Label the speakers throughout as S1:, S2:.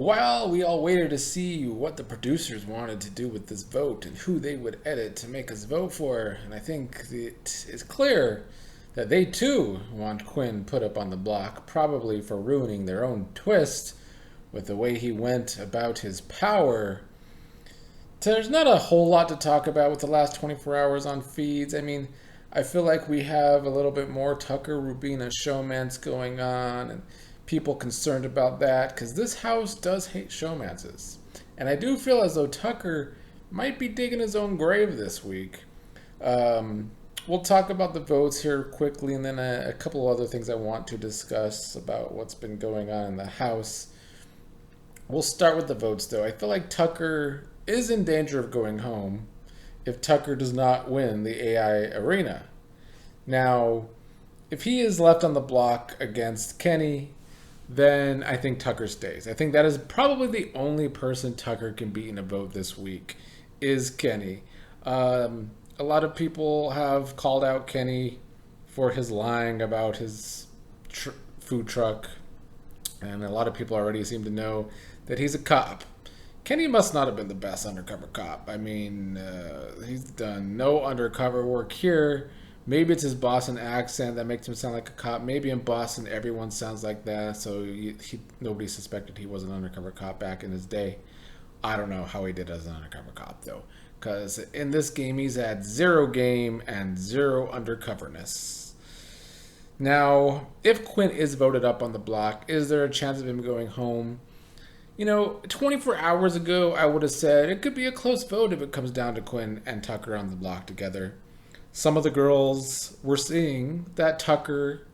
S1: While we all waited to see what the producers wanted to do with this vote and who they would edit to make us vote for, and I think it is clear that they too want Quinn put up on the block, probably for ruining their own twist with the way he went about his power. There's not a whole lot to talk about with the last 24 hours on feeds. I mean, I feel like we have a little bit more Tucker Rubina showmance going on, and people concerned about that because this house does hate showmances. And I do feel as though Tucker might be digging his own grave this week. We'll talk about the votes here quickly, and then a couple of other things I want to discuss about what's been going on in the house. We'll start with the votes, though. I feel like Tucker is in danger of going home if Tucker does not win the AI arena. Now, if he is left on the block against Kenny, then I think Tucker stays. I think that is probably the only person Tucker can beat in a vote this week is Kenny. A lot of people have called out Kenny for his lying about his food truck, and a lot of people already seem to know that he's a cop. Kenny must not have been the best undercover cop. I mean, he's done no undercover work here. Maybe it's his Boston accent that makes him sound like a cop. Maybe in Boston everyone sounds like that, so nobody suspected he was an undercover cop back in his day. I don't know how he did as an undercover cop, though, because in this game he's had 0 game and 0 undercoverness. Now, if Quinn is voted up on the block, is there a chance of him going home? 24 hours ago, I would have said it could be a close vote if it comes down to Quinn and Tucker on the block together. Some of the girls were seeing that Tucker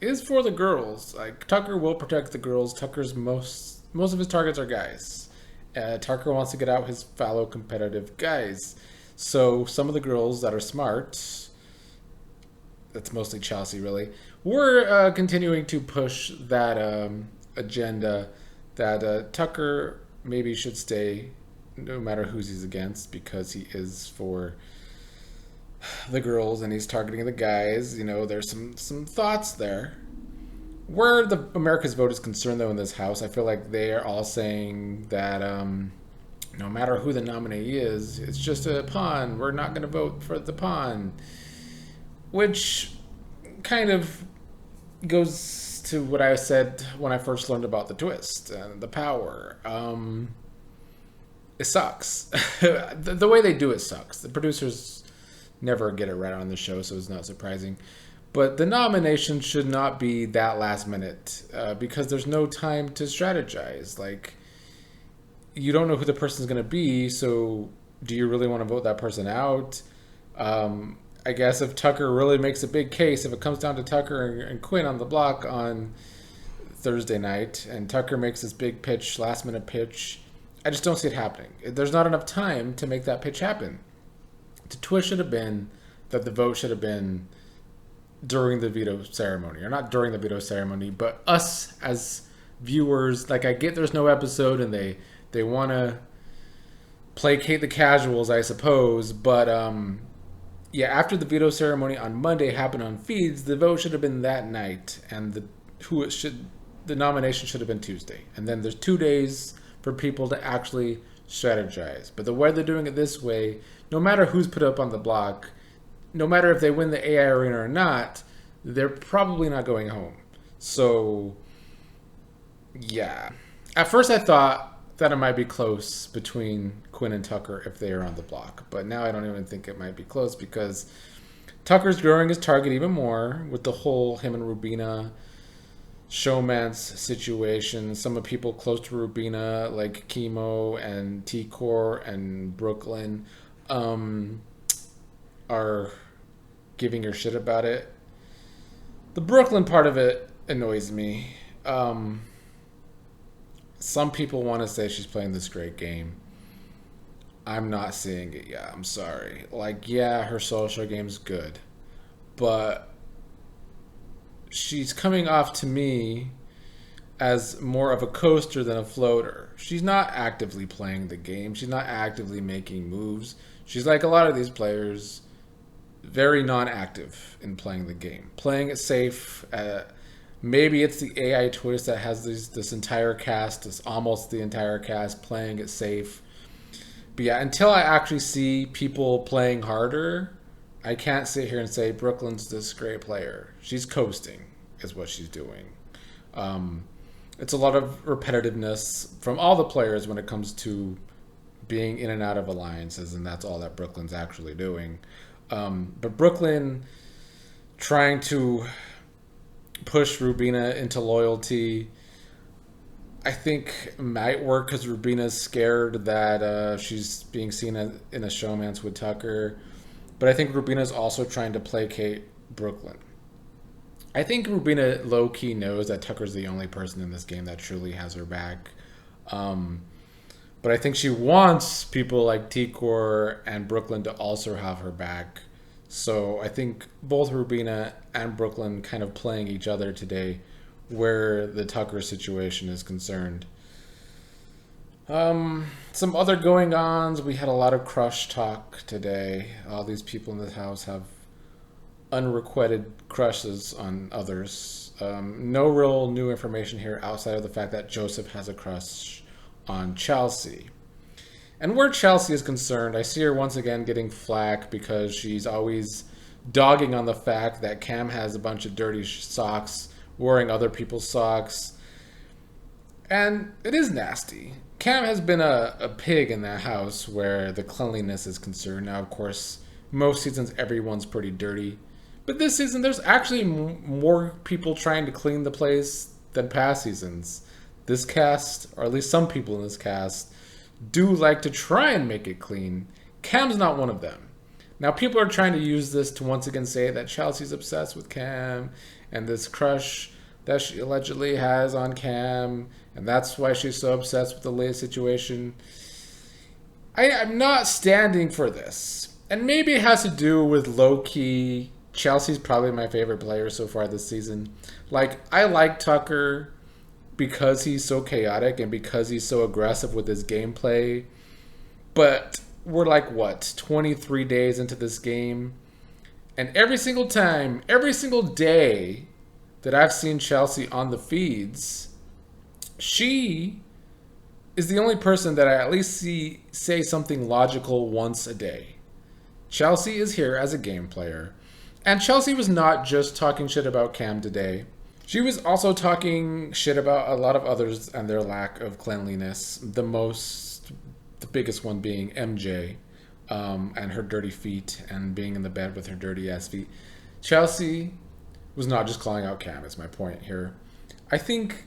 S1: is for the girls. Like, Tucker will protect the girls. Tucker's most of his targets are guys. Tucker wants to get out his fellow competitive guys. So some of the girls that are smart, that's mostly Chelsea really, were continuing to push that agenda that Tucker maybe should stay no matter who he's against, because he is for the girls and he's targeting the guys. There's some thoughts there. Where the America's vote is concerned, though, in this house, I feel like they are all saying that no matter who the nominee is, it's just a pawn. We're not going to vote for the pawn, which kind of goes to what I said when I first learned about the twist and the power. It sucks. The way they do it sucks. The producers never get it right on the show, so it's not surprising. But the nomination should not be that last minute because there's no time to strategize. Like, you don't know who the person's going to be, so do you really want to vote that person out? I guess if Tucker really makes a big case, if it comes down to Tucker and Quinn on the block on Thursday night, and Tucker makes this big pitch, last minute pitch, I just don't see it happening. There's not enough time to make that pitch happen. The twist should have been that the vote should have been during the veto ceremony, or not during the veto ceremony, but us as viewers, like, I get there's no episode and they want to placate the casuals, I suppose, but yeah, after the veto ceremony on Monday happened on feeds, the vote should have been that night, and the nomination should have been Tuesday, and then there's 2 days for people to actually strategize. But the way they're doing it this way, no matter who's put up on the block, no matter if they win the AI arena or not, they're probably not going home. So, yeah. At first I thought that it might be close between Quinn and Tucker if they are on the block. But now I don't even think it might be close, because Tucker's growing his target even more with the whole him and Rubina showmance situation. Some of the people close to Rubina, like Chemo and T-Core and Brooklyn, are giving her shit about it. The Brooklyn part of it annoys me. Some people want to say she's playing this great game. I'm not seeing it yet. I'm sorry. Like, yeah, her social game's good, but she's coming off to me as more of a coaster than a floater. She's not actively playing the game. She's not actively making moves. She's like a lot of these players, very non-active in playing the game, playing it safe, Maybe it's the AI twist that has this entire cast, this almost the entire cast playing it safe. But yeah, until I actually see people playing harder, I can't sit here and say Brooklyn's this great player. She's coasting, is what she's doing. Um, it's a lot of repetitiveness from all the players when it comes to being in and out of alliances, and that's all that Brooklyn's actually doing. But Brooklyn trying to push Rubina into loyalty, I think might work because Rubina's scared that she's being seen as, in a showmance with Tucker. But I think Rubina's also trying to placate Brooklyn. I think Rubina low key knows that Tucker's the only person in this game that truly has her back. Um, but I think she wants people like T-Core and Brooklyn to also have her back. So I think both Rubina and Brooklyn kind of playing each other today where the Tucker situation is concerned. Some other going ons. We had a lot of crush talk today. All these people in this house have unrequited crushes on others. No real new information here outside of the fact that Joseph has a crush on Chelsea. And where Chelsea is concerned, I see her once again getting flack because she's always dogging on the fact that Cam has a bunch of dirty socks, wearing other people's socks. And it is nasty. Cam has been a pig in that house where the cleanliness is concerned. Now, of course, most seasons everyone's pretty dirty. But this season, there's actually more people trying to clean the place than past seasons. This cast, or at least some people in this cast, do like to try and make it clean. Cam's not one of them. Now, people are trying to use this to once again say that Chelsea's obsessed with Cam and this crush that she allegedly has on Cam, and that's why she's so obsessed with the latest situation. I'm not standing for this. And maybe it has to do with low-key. Chelsea's probably my favorite player so far this season. Like, I like Tucker because he's so chaotic and because he's so aggressive with his gameplay. But we're like, what, 23 days into this game? And every single time, every single day that I've seen Chelsea on the feeds, she is the only person that I at least see say something logical once a day. Chelsea is here as a game player. And Chelsea was not just talking shit about Cam today. She was also talking shit about a lot of others and their lack of cleanliness. The biggest one being MJ, and her dirty feet and being in the bed with her dirty ass feet. Chelsea was not just calling out Cam, is my point here. I think,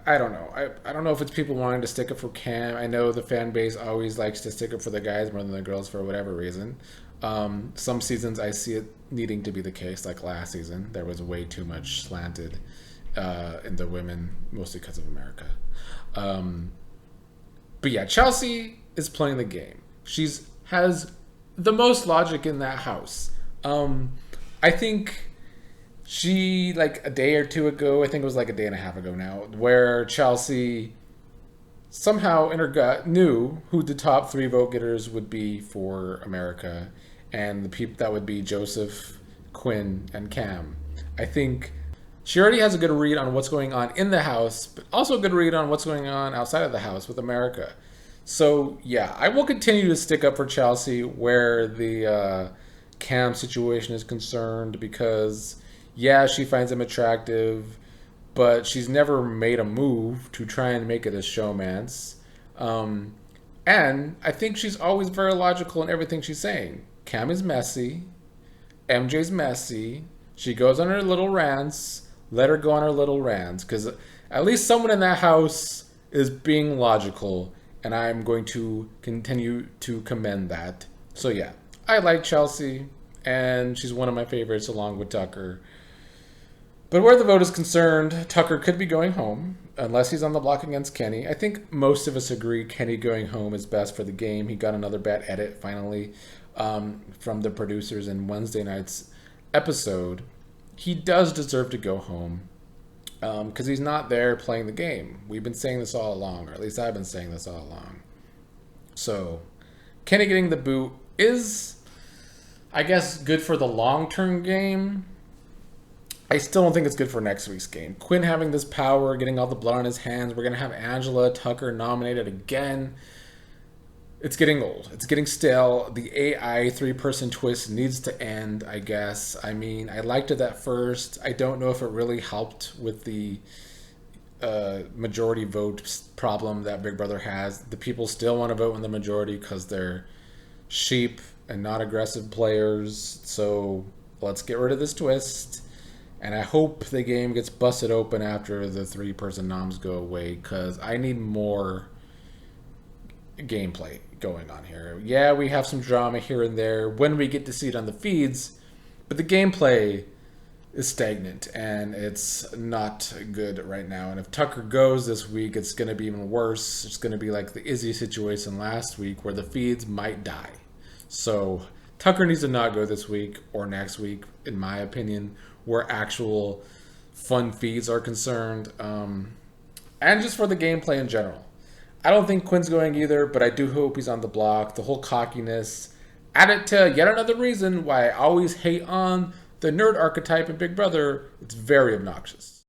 S1: I don't know. I don't know if it's people wanting to stick up for Cam. I know the fan base always likes to stick up for the guys more than the girls for whatever reason. Some seasons I see it needing to be the case, like last season. There was way too much slanted in the women, mostly because of America. But yeah, Chelsea is playing the game. She's has the most logic in that house. I think she, like a day or two ago, I think it was like a day and a half ago now, where Chelsea somehow in her gut knew who the top 3 vote getters would be for America, and the people that would be Joseph, Quinn, and Cam. I think she already has a good read on what's going on in the house, but also a good read on what's going on outside of the house with America. So yeah, I will continue to stick up for Chelsea where the Cam situation is concerned, because yeah, she finds him attractive, but she's never made a move to try and make it a showmance. And I think she's always very logical in everything she's saying. Cam is messy. MJ's messy. She goes on her little rants. Let her go on her little rants, because at least someone in that house is being logical, and I'm going to continue to commend that. So yeah, I like Chelsea, and she's one of my favorites along with Tucker. But where the vote is concerned, Tucker could be going home, unless he's on the block against Kenny. I think most of us agree Kenny going home is best for the game. He got another bad edit, finally, from the producers in Wednesday night's episode. He does deserve to go home, because he's not there playing the game. We've been saying this all along, or at least I've been saying this all along. So, Kenny getting the boot is, I guess, good for the long-term game. I still don't think it's good for next week's game. Quinn having this power, getting all the blood on his hands. We're going to have Angela Tucker nominated again. It's getting old. It's getting stale. The AI three-person twist needs to end, I guess. I mean, I liked it at first. I don't know if it really helped with the majority vote problem that Big Brother has. The people still want to vote in the majority because they're sheep and not aggressive players. So let's get rid of this twist. And I hope the game gets busted open after the three-person noms go away because I need more gameplay going on here. Yeah, we have some drama here and there when we get to see it on the feeds, but the gameplay is stagnant and it's not good right now. And if Tucker goes this week, it's going to be even worse. It's going to be like the Izzy situation last week where the feeds might die. So Tucker needs to not go this week or next week, in my opinion, where actual fun feeds are concerned. And just for the gameplay in general. I don't think Quinn's going either, but I do hope he's on the block. The whole cockiness added to yet another reason why I always hate on the nerd archetype in Big Brother. It's very obnoxious.